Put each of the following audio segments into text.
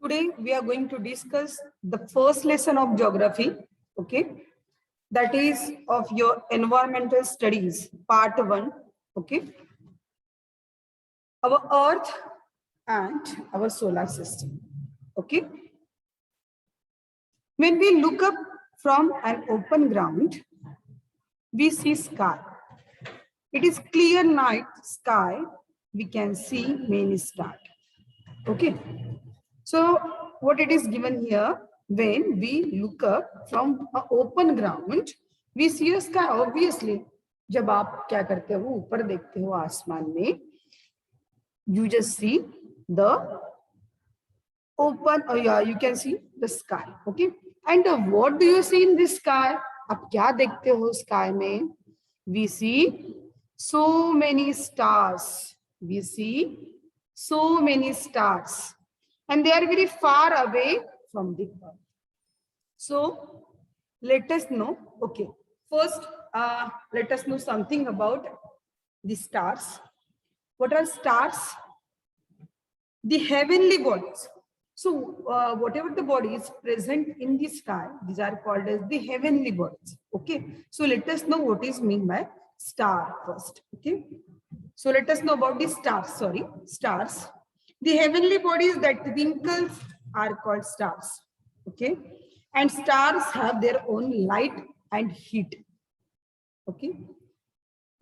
Today we are going to discuss the first lesson of geography, okay? That is of your environmental studies, part 1, okay? Our Earth and our solar system, okay? When we look up from an open ground, we see sky. It is clear night sky, we can see many stars, okay? So what it is given here, when we look up from an open ground, we see a sky. Obviously, जब आप क्या करते हो ऊपर देखते हो आसमान में, you just see the open, yeah, you can see the sky, okay? And what do you see in this sky? आप क्या देखते हो sky में? We see so many stars. We see so many stars. And they are very far away from the earth. So let us know, okay, first let us know something about the stars. What are stars? The heavenly bodies. So whatever the body is present in the sky, these are called as the heavenly bodies, okay? So let us know what is meant by star first, okay? So let us know about the stars. The heavenly bodies that twinkle are called stars, okay? And stars have their own light and heat, okay?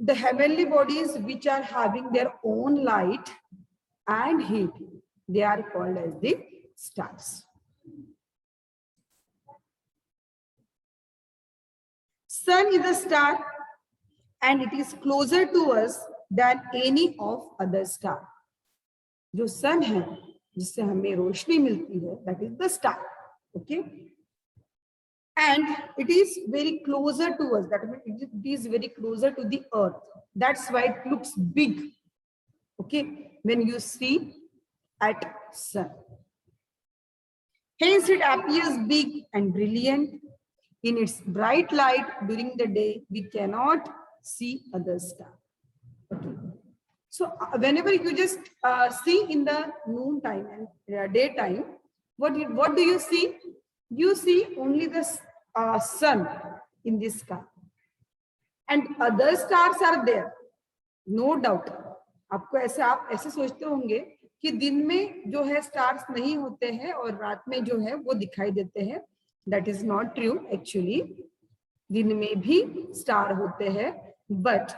The heavenly bodies which are having their own light and heat, they are called as the stars. Sun is a star and it is closer to us than any of other star. जो सन है जिससे हमें रोशनी मिलती है, that is the star, okay? And it is very closer to us, that means it is very closer to the earth. That's why it looks big, okay, when you see at sun. Hence it appears big and brilliant. In its bright light during the day, we cannot see other stars, okay? So whenever you just see in the noon time and daytime, what do you see? You see only the sun in the sky, and other stars are there, no doubt. आपको ऐसे आप ऐसे सोचते होंगे कि दिन में जो है स्टार्स नहीं होते हैं और रात में जो है वो दिखाई देते हैं. That is not true actually. दिन में भी स्टार होते हैं, but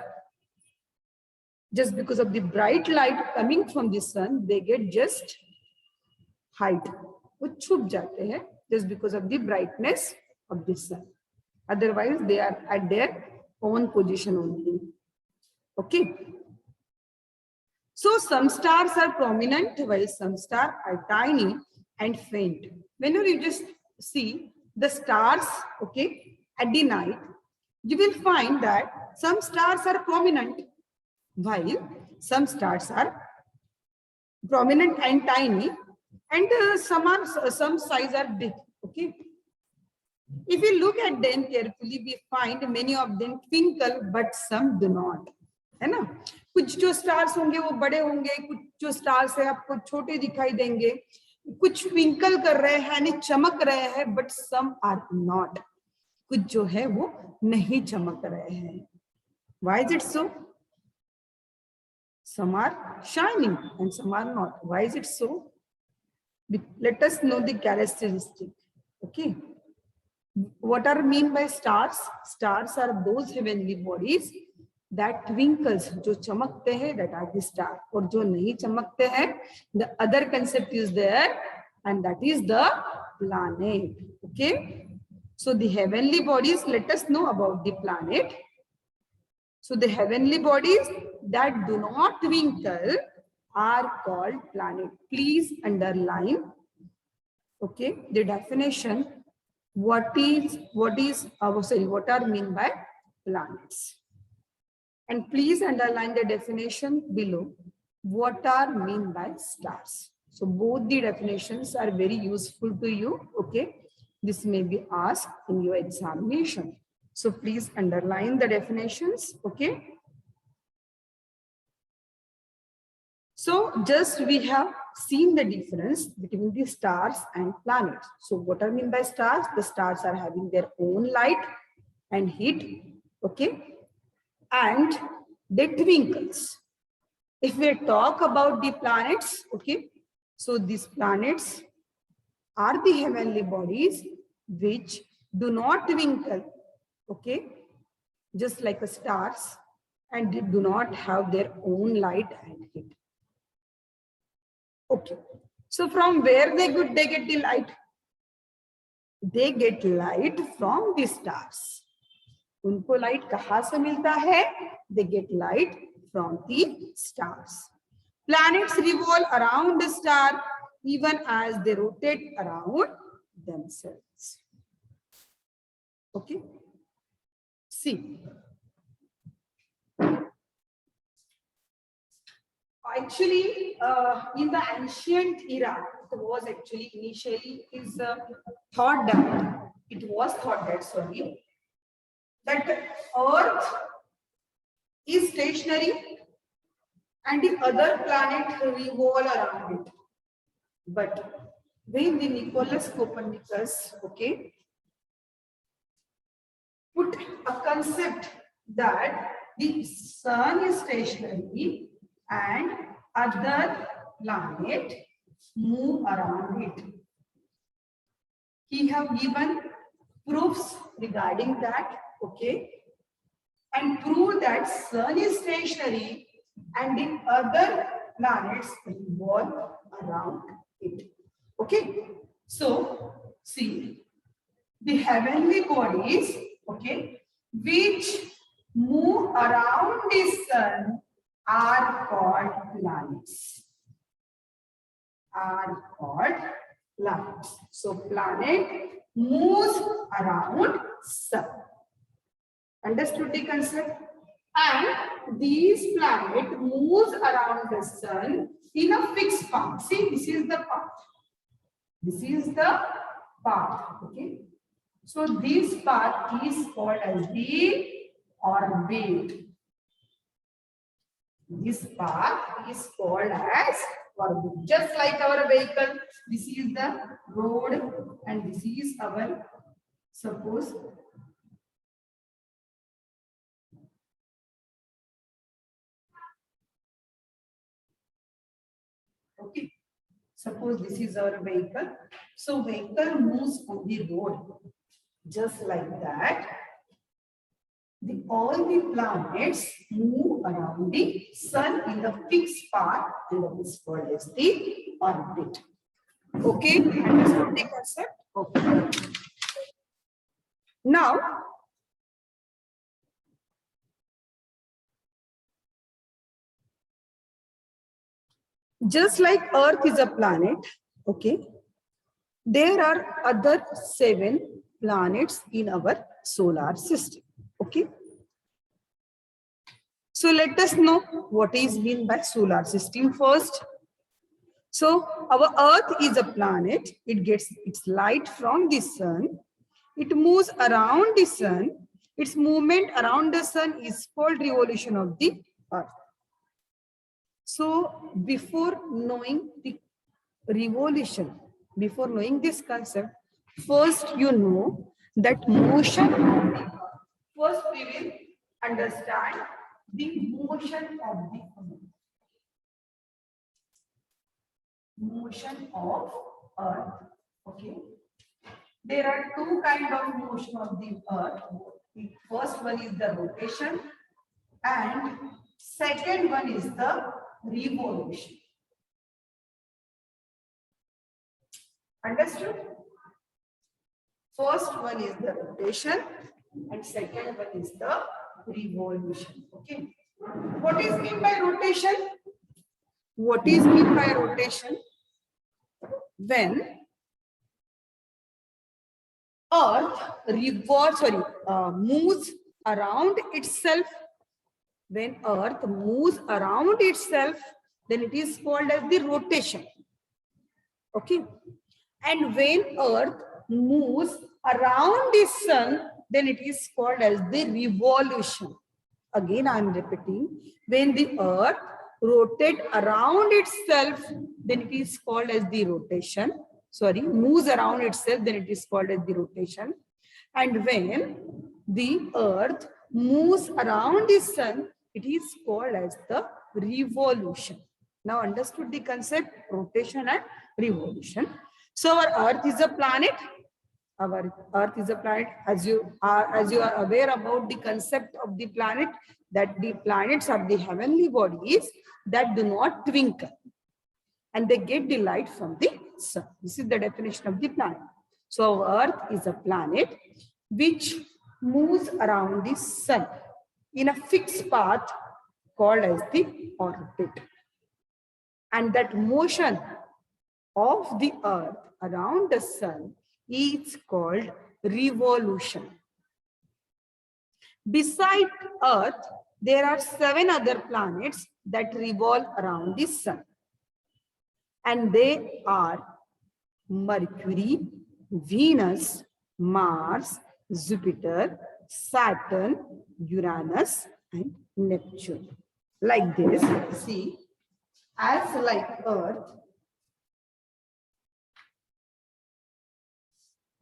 just because of the bright light coming from the sun, they get just height. वो छुप जाते हैं just because of the brightness of the sun. Otherwise, they are at their own position only. Okay. So some stars are prominent while some stars are tiny and faint. Whenever you just see the stars, okay, at the night, you will find that some stars are prominent while some stars are prominent and tiny, and some size are big, okay? If we look at them carefully, we find many of them twinkle, but some do not, है ना? कुछ जो stars होंगे वो बड़े होंगे, कुछ जो stars है आपको छोटे दिखाई देंगे, कुछ twinkle कर रहे हैं यानी चमक रहे हैं, but some are not. कुछ जो है वो नहीं चमक रहे हैं. Why is it so? Some are shining and some are not. Why is it so? Let us know the characteristic. Okay. What are mean by stars? Stars are those heavenly bodies that twinkles, जो चमकते हैं, that are the star. और जो नहीं चमकते हैं, the other concept is there, and that is the planet. Okay. So the heavenly bodies, let us know about the planet. So the heavenly bodies that do not twinkle are called planet. Please underline, okay, the definition. What are mean by planets? And please underline the definition below. What are mean by stars? So both the definitions are very useful to you, okay? This may be asked in your examination. So please underline the definitions, okay? So just we have seen the difference between the stars and planets. So what I mean by stars? The stars are having their own light and heat, okay? And they twinkles. If we talk about the planets, okay, so these planets are the heavenly bodies which do not twinkle, okay, just like the stars, and they do not have their own light and heat. Okay, so from where they get the light? They get light from the stars. उनको light कहाँ से मिलता है? They get light from the stars. Planets revolve around the star even as they rotate around themselves. Okay. See. Actually, in the ancient era, it was actually initially thought that Earth is stationary and the other planet revolve around it. But when the Nicholas Copernicus, okay, put a concept that the sun is stationary and other planet move around it. He have given proofs regarding that, okay, and prove that sun is stationary and the other planets revolve around it. Okay, so see, the heavenly bodies, okay, which move around the sun are called planets. So planet moves around sun. Understood the concept? And these planet moves around the sun in a fixed path. See, this is the path. This is the path. Okay. So this path is called as the orbit. This path is called as orbit. Just like our vehicle, this is the road and this is our, suppose, okay, suppose this is our vehicle. So vehicle moves on the road. Just like that, all the planets move around the sun in the fixed path, and that is called as the orbit. Okay, understood the concept? Okay. Now, just like Earth is a planet, okay, there are other 7 planets in our solar system. Okay. So let us know what is meant by solar system first. So our Earth is a planet. It gets its light from the sun. It moves around the sun. Its movement around the sun is called revolution of the Earth. So before knowing the revolution, before knowing this concept, first you know that motion of the Earth. First we will understand the motion of the Earth. Motion of Earth. Okay. There are 2 kinds of motion of the Earth. The first one is the rotation and second one is the revolution. Understood? First one is the rotation and second one is the revolution. Okay. What is meant by rotation? What is meant by rotation? When Earth moves around itself. When Earth moves around itself, then it is called as the rotation. Okay. And when Earth moves around the sun, then it is called as the revolution. Again, I am repeating. When the Earth rotates around itself, then it is called as the rotation. Sorry, moves around itself, then it is called as the rotation. And when the earth moves around the sun, it is called as the revolution. Now understood the concept, rotation and revolution. So our earth is a planet. Our earth is a planet. As you are aware about the concept of the planet, that the planets are the heavenly bodies that do not twinkle and they get the light from the sun. This is the definition of the planet. So our earth is a planet which moves around the sun in a fixed path called as the orbit. And that motion of the earth around the sun is called revolution. Beside earth, there are 7 other planets that revolve around the sun. And they are Mercury, Venus, Mars, Jupiter, Saturn, Uranus, and Neptune. Like this, see, as like Earth,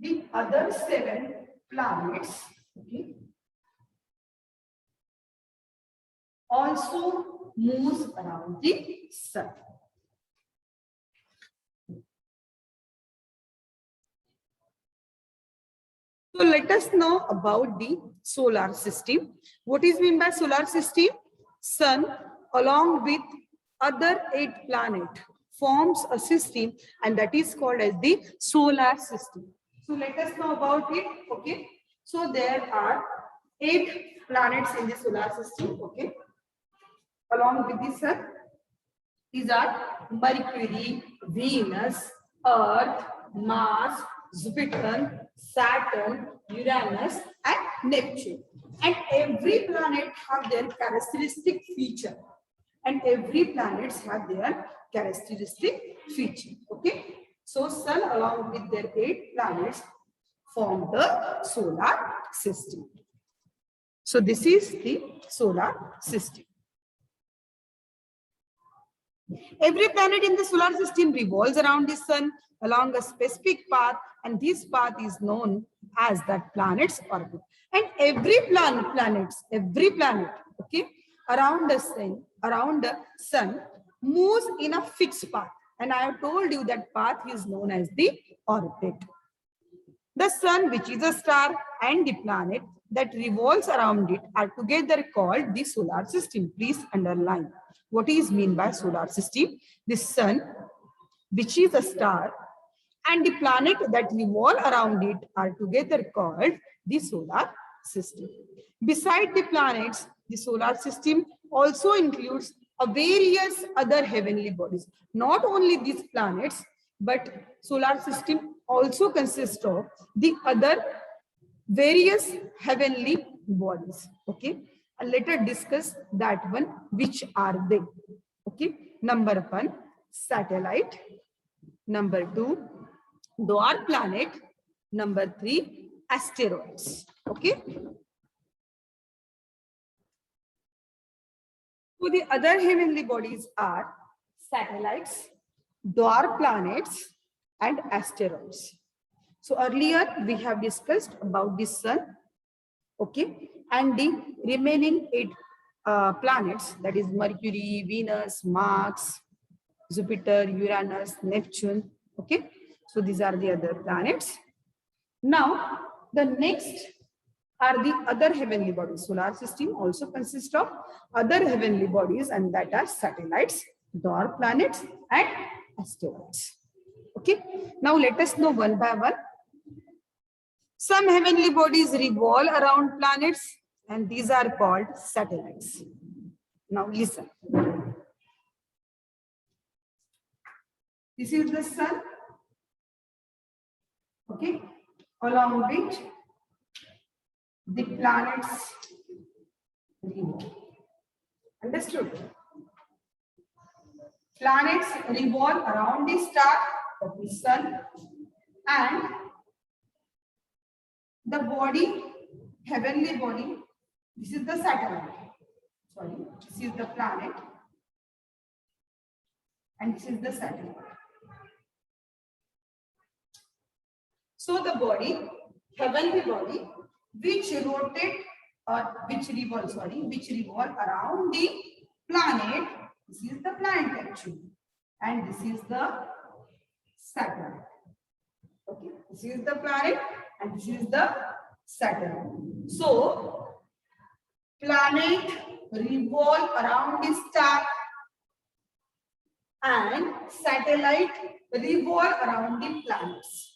the other 7 planets, okay, also moves around the sun. So let us know about the solar system. What is meant by solar system? Sun along with other 8 planets forms a system, and that is called as the solar system. So let us know about it. Okay. So there are 8 planets in the solar system. Okay. Along with the sun, these are Mercury, Venus, Earth, Mars, Jupiter, Saturn, Uranus, and Neptune. And every planet have their characteristic feature. And every planet have their characteristic feature. Okay. So sun along with their 8 planets form the solar system. So this is the solar system. Every planet in the solar system revolves around the sun along a specific path, and this path is known as that planet's orbit. And every planet, okay, around the sun moves in a fixed path. And I have told you that path is known as the orbit. The sun, which is a star, and the planet that revolves around it are together called the solar system. Please underline. What is mean by solar system? The sun, which is a star, and the planet that revolve around it are together called the solar system. Beside the planets, the solar system also includes various other heavenly bodies. Not only these planets, but solar system also consists of the other various heavenly bodies. Okay. And let us discuss that one. Which are they? Okay. Number 1, satellite. Number 2, dwarf planet. Number 3, asteroids. Okay. So the other heavenly bodies are satellites, dwarf planets, and asteroids. So earlier we have discussed about the sun, okay, and the remaining 8 planets, that is Mercury, Venus, Mars, Jupiter, Uranus, Neptune, okay. So these are the other planets. Now the next are the other heavenly bodies. Solar system also consists of other heavenly bodies, and that are satellites, dwarf planets, and asteroids. Okay. Now let us know one by one. Some heavenly bodies revolve around planets, and these are called satellites. Now listen. This is the sun. Okay. Along which the planets revolve. Understood? Planets revolve around the star of the sun, and the body, heavenly body, this is the satellite. Sorry, this is the planet. and this is the satellite. So the body, heavenly body, which rotate or which revolve around the planet. This is the planet actually, and this is the satellite. Okay, this is the planet and this is the satellite. So planet revolve around the star and satellite revolve around the planets.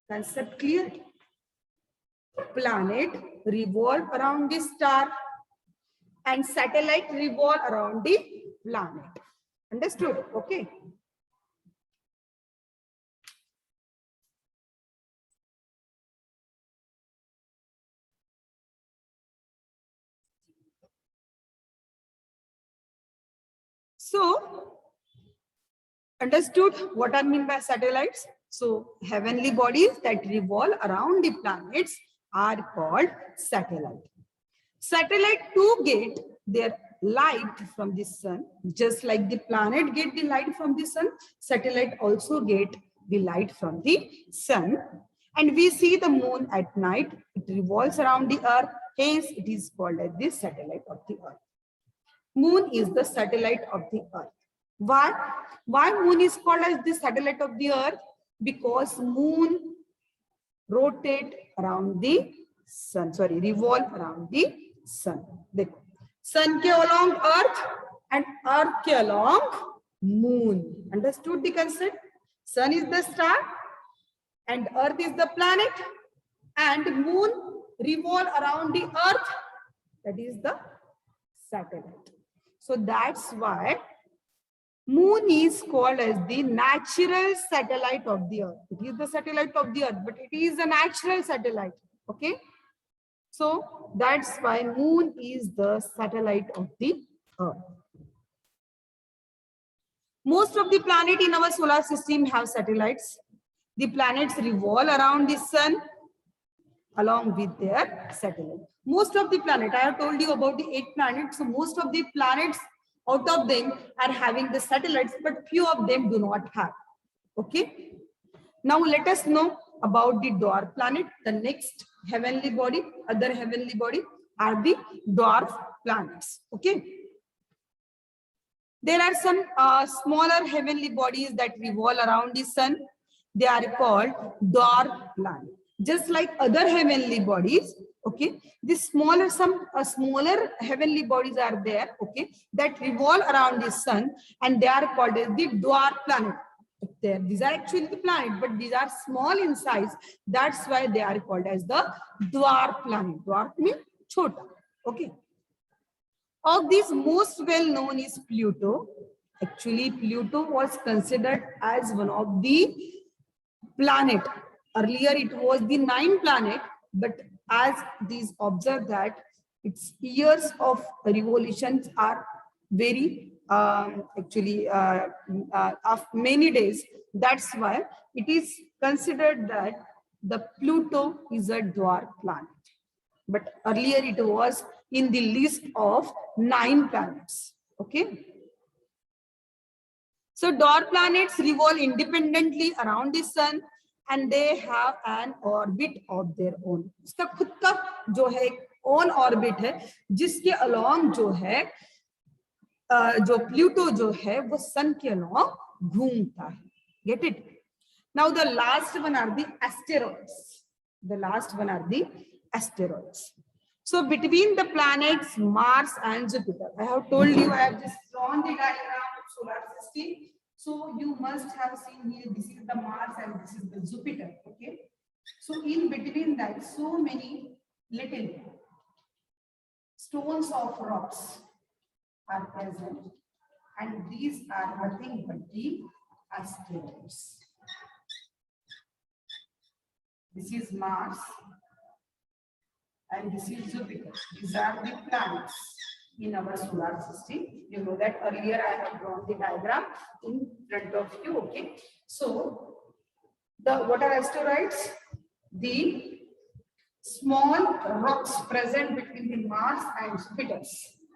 Concept clear? Planet revolve around the star and satellite revolve around the planet. Understood? Okay. So, understood what I mean by satellites? So, heavenly bodies that revolve around the planets are called satellite. Satellite too get their light from the sun, just like the planet get the light from the sun. Satellite also get the light from the sun. And we see the moon at night. It revolves around the earth. Hence, it is called as the satellite of the earth. Moon is the satellite of the earth. Why? Why moon is called as the satellite of the earth? Because moon rotate around the sun, revolve around the sun. देखो, sun के along earth and earth के along moon. Understood the concept? Sun is the star and earth is the planet, and moon revolve around the earth. That is the satellite. So that's why moon is called as the natural satellite of the earth. It is the satellite of the earth, but it is a natural satellite. Okay. So that's why moon is the satellite of the earth. Most of the planets in our solar system have satellites. The planets revolve around the sun along with their satellite. Most of the planets, I have told you about the 8 planets. So most of the planets out of them are having the satellites, but few of them do not have. Okay. Now let us know about the dwarf planet. The next heavenly body, other heavenly body are the dwarf planets. Okay. There are some smaller heavenly bodies that revolve around the sun. They are called dwarf planets. Just like other heavenly bodies, okay, the smaller heavenly bodies are there, okay, that revolve around the sun, and they are called as the dwarf planet. These are actually the planet, but these are small in size. That's why they are called as the dwarf planet. Dwarf means chota. Okay. Of these, most well known is Pluto. Actually, Pluto was considered as one of the planet. Earlier, it was the 9th planet, but as these observe that its years of revolutions are very of many days. That's why it is considered that the Pluto is a dwarf planet. But earlier it was in the list of 9 planets. Okay. So dwarf planets revolve independently around the sun and they have an orbit of their own. उसका खुद का जो है own orbit है, जिसके along जो है जो Pluto जो है वो sun के along घूमता है. Get it? Now the last one are the asteroids. The last one are the asteroids. So between the planets Mars and Jupiter, I have told you, I have just drawn the diagram of solar system. So you must have seen here, this is the Mars and this is the Jupiter. Okay. So in between that, so many little stones of rocks are present, and these are nothing but the asteroids. This is Mars and this is Jupiter. These are the planets in our solar system. You know that earlier I have drawn the diagram in front of you. Okay. So what are asteroids? The small rocks present between the Mars and Jupiter.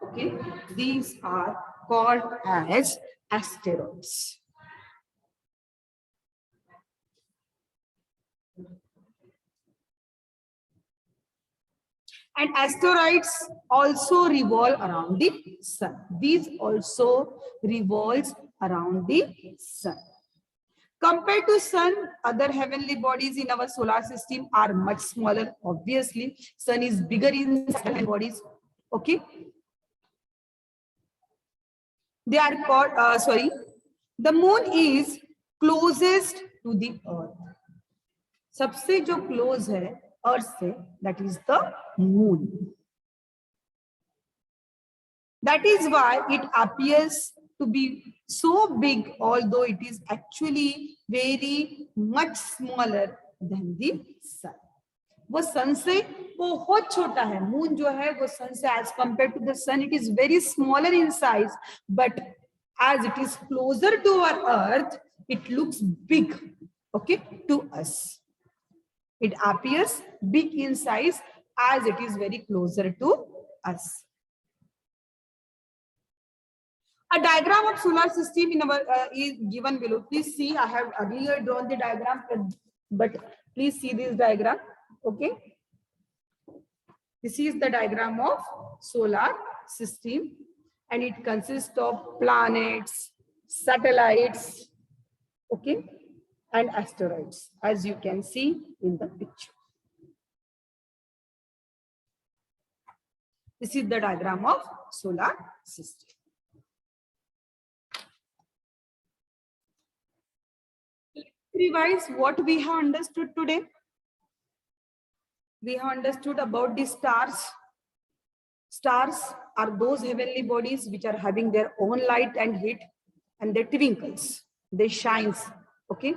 Okay. These are called as asteroids. And asteroids also revolve around the sun. These also revolves around the sun. Compared to sun, other heavenly bodies in our solar system are much smaller. Obviously, sun is bigger in heavenly bodies. Okay. They are called, the moon is closest to the earth. सबसे जो close है earth से, that is the moon. That is why it appears to be so big, although it is actually very much smaller than the sun. वो सन से बहुत छोटा है. Moon जो है वो सन से as compared to the sun, it is very smaller in size, but as it is closer to our earth, it looks big, okay, to us. It appears big in size as it is very closer to us. A diagram of solar system in our is given below. Please see, I have earlier drawn the diagram, but please see this diagram. Okay, this is the diagram of solar system, and it consists of planets, satellites, okay, and asteroids, as you can see in the picture. This is the diagram of solar system. Revise what we have understood today. We have understood about the stars. Stars are those heavenly bodies which are having their own light and heat, and they twinkles, they shines. Okay.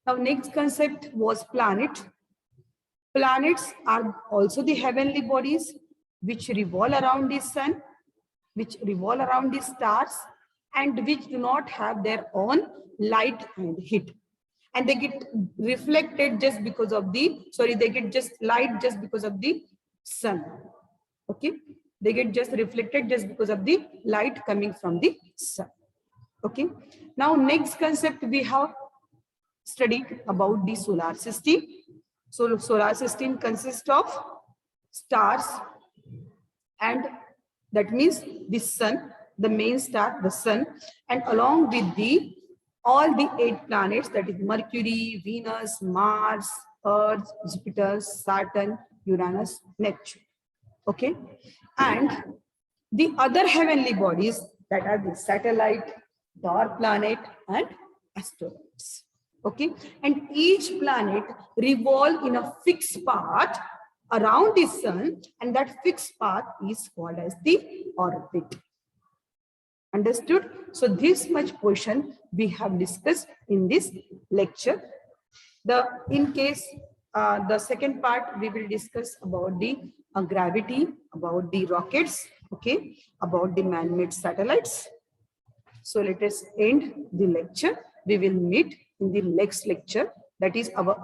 Now next concept was planet. Planets are also the heavenly bodies which revolve around the sun, which revolve around the stars, and which do not have their own light and heat. And they get reflected just because of the, they get just light just because of the sun. Okay. They get just reflected just because of the light coming from the sun. Okay. Now next concept we have studied about the solar system. So solar system consists of stars, and that means the sun, the main star, the sun, and along with the all the 8 planets, that is Mercury, Venus, Mars, Earth, Jupiter, Saturn, Uranus, Neptune. Okay. And the other heavenly bodies, that are the satellite, dwarf planet, and asteroids. Okay. And each planet revolves in a fixed path around the sun, and that fixed path is called as the orbit. Understood? So this much portion we have discussed in this lecture. In case the second part, we will discuss about the gravity, about the rockets, okay, about the man-made satellites. So let us end the lecture. We will meet in the next lecture, that is our